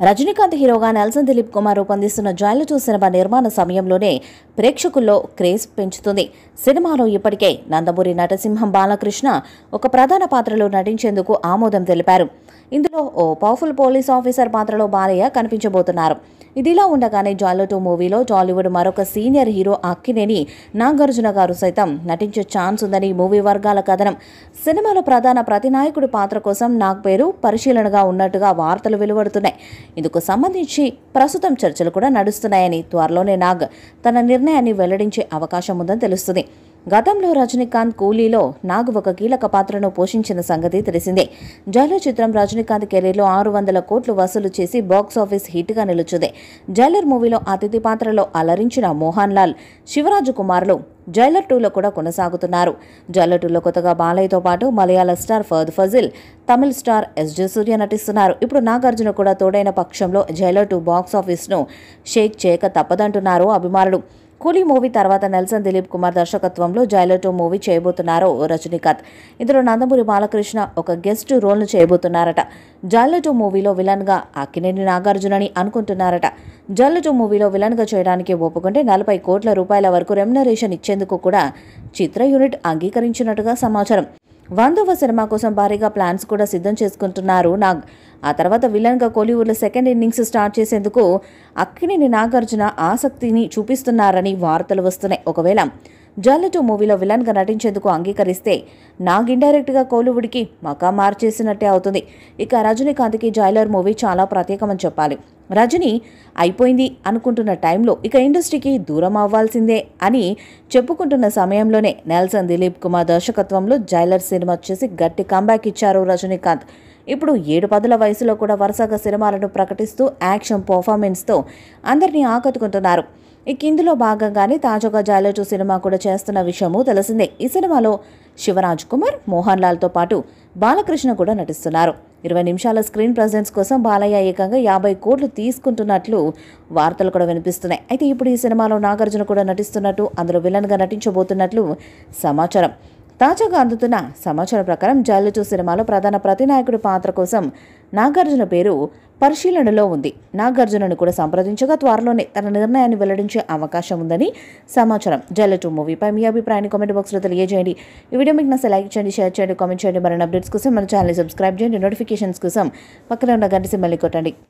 రజనీకాంత్ హీరోగా నెల్సన్ దిలీప్ కుమార్ రూపొందిస్తున్న జైలర్ 2 సినిమా నిర్మాణ సమయంలోనే ప్రేక్షకుల్లో క్రేజ్ పెంచుతుంది. సినిమాలో ఇప్పటికే నందమూరి నటసింహం బాలకృష్ణ ఒక ప్రధాన పాత్రలో నటించేందుకు ఆమోదం తెలిపారు. ఇందులో ఓ పవర్ఫుల్ పోలీస్ ఆఫీసర్ పాత్రలో బాలయ్య కనిపించబోతున్నారు. ఇదిలా ఉండగానే జైలర్ 2 మూవీలో టాలీవుడ్ మరొక సీనియర్ హీరో అక్కినేని నాగార్జున గారు సైతం నటించే ఛాన్స్ ఉందని మూవీ వర్గాల కథనం. సినిమాలో ప్రధాన ప్రతినాయకుడి పాత్ర కోసం నాగ్ పేరు పరిశీలనగా ఉన్నట్టుగా వార్తలు వెలువడుతున్నాయి. ఇందుకు సంబంధించి ప్రస్తుతం చర్చలు కూడా నడుస్తున్నాయని, త్వరలోనే నాగ్ తన నిర్ణయాన్ని వెల్లడించే అవకాశం ఉందని తెలుస్తుంది. గతంలో రజనీకాంత్ కూలీలో నాగ్ ఒక కీలక పాత్రను పోషించిన సంగతి తెలిసిందే. జైలర్ చిత్రం రజనీకాంత్ కెరీర్లో 600 కోట్లు వసూలు చేసి బాక్సాఫీస్ హిట్గా నిలుచుంది. జైలర్ మూవీలో అతిథి పాత్రలో అలరించిన మోహన్ లాల్, శివరాజ్ కుమార్లు జైలర్ 2లో కూడా కొనసాగుతున్నారు. జైలర్ 2లో కొత్తగా బాలయ్యతో పాటు మలయాళ స్టార్ ఫహద్ ఫజిల్, తమిళ స్టార్ ఎస్జే సూర్య నటిస్తున్నారు. ఇప్పుడు నాగార్జున కూడా తోడైన పక్షంలో జైలర్ 2 బాక్సాఫీస్ను షేక్ చేయక తప్పదంటున్నారు అభిమానులు. కూలీ మూవీ తర్వాత నెల్సన్ దిలీప్ కుమార్ దర్శకత్వంలో జైలర్ 2 మూవీ చేయబోతున్నారు రజనీకాంత్. ఇందులో నందమూరి బాలకృష్ణ ఒక గెస్ట్ రోల్ను చేయబోతున్నారట. జైలర్ 2 మూవీలో విలన్గా అక్కినేని నాగార్జునని అనుకుంటున్నారట. జైలర్ 2 మూవీలో విలన్గా చేయడానికి ఒప్పుకుంటే 40 కోట్ల రూపాయల వరకు రెమ్యునరేషన్ ఇచ్చేందుకు కూడా చిత్ర యూనిట్ అంగీకరించినట్టుగా సమాచారం. 100వ సినిమా కోసం భారీగా ప్లాన్స్ కూడా సిద్ధం చేసుకుంటున్నారు నాగ్. ఆ తర్వాత విలన్గా కోలీవుడ్లో సెకండ్ ఇన్నింగ్స్ స్టార్ట్ చేసేందుకు అక్కినేని నాగార్జున ఆసక్తిని చూపిస్తున్నారని వార్తలు వస్తున్నాయి. ఒకవేళ జైలర్ 2 మూవీలో విలన్గా నటించేందుకు అంగీకరిస్తే నాగ్ ఇండైరెక్ట్గా కోలీవుడ్కి మకా మార్చేసినట్టే అవుతుంది. ఇక రజనీకాంత్కి జైలర్ మూవీ చాలా ప్రత్యేకమని చెప్పాలి. రజనీ అయిపోయింది అనుకుంటున్న టైంలో ఇక ఇండస్ట్రీకి దూరం అవ్వాల్సిందే అని చెప్పుకుంటున్న సమయంలోనే నెల్సన్ దిలీప్ కుమార్ దర్శకత్వంలో జైలర్ సినిమా చేసి గట్టి కంబ్యాక్ ఇచ్చారు రజనీకాంత్. ఇప్పుడు 7 పదుల వయసులో కూడా వరుసగా సినిమాలను ప్రకటిస్తూ యాక్షన్ పర్ఫార్మెన్స్తో అందరినీ ఆకట్టుకుంటున్నారు. ఇక ఇందులో భాగంగానే తాజాగా జైలర్ 2 సినిమా కూడా చేస్తున్న విషయము తెలిసిందే. ఈ సినిమాలో శివరాజ్ కుమార్, మోహన్ లాల్తో పాటు బాలకృష్ణ కూడా నటిస్తున్నారు. 20 నిమిషాల స్క్రీన్ ప్రెజెన్స్ కోసం బాలయ్య ఏకంగా 50 కోట్లు తీసుకుంటున్నట్లు వార్తలు కూడా వినిపిస్తున్నాయి. అయితే ఇప్పుడు ఈ సినిమాలో నాగార్జున కూడా నటిస్తున్నట్టు, అందులో విలన్గా నటించబోతున్నట్లు సమాచారం. తాజాగా అందుతున్న సమాచారం ప్రకారం జైలర్ 2 సినిమాలో ప్రధాన ప్రతినాయకుడి పాత్ర కోసం నాగార్జున పేరు పరిశీలనలో ఉంది. నాగార్జునను కూడా సంప్రదించగా త్వరలోనే తన నిర్ణయాన్ని వెల్లడించే అవకాశం ఉందని సమాచారం. జైలర్ 2 మూవీపై మీ అభిప్రాయాన్ని కామెంట్ బాక్స్లో తెలియజేయండి. ఈ వీడియో మీకు నచ్చితే లైక్ చేయండి, షేర్ చేయండి, కామెంట్ చేయండి. మరిన్ని అప్డేట్స్ కోసం మన ఛానల్ని సబ్స్క్రైబ్ చేయండి. నోటిఫికేషన్స్ కోసం పక్కన ఉన్న గంట సింబల్ని కొట్టండి.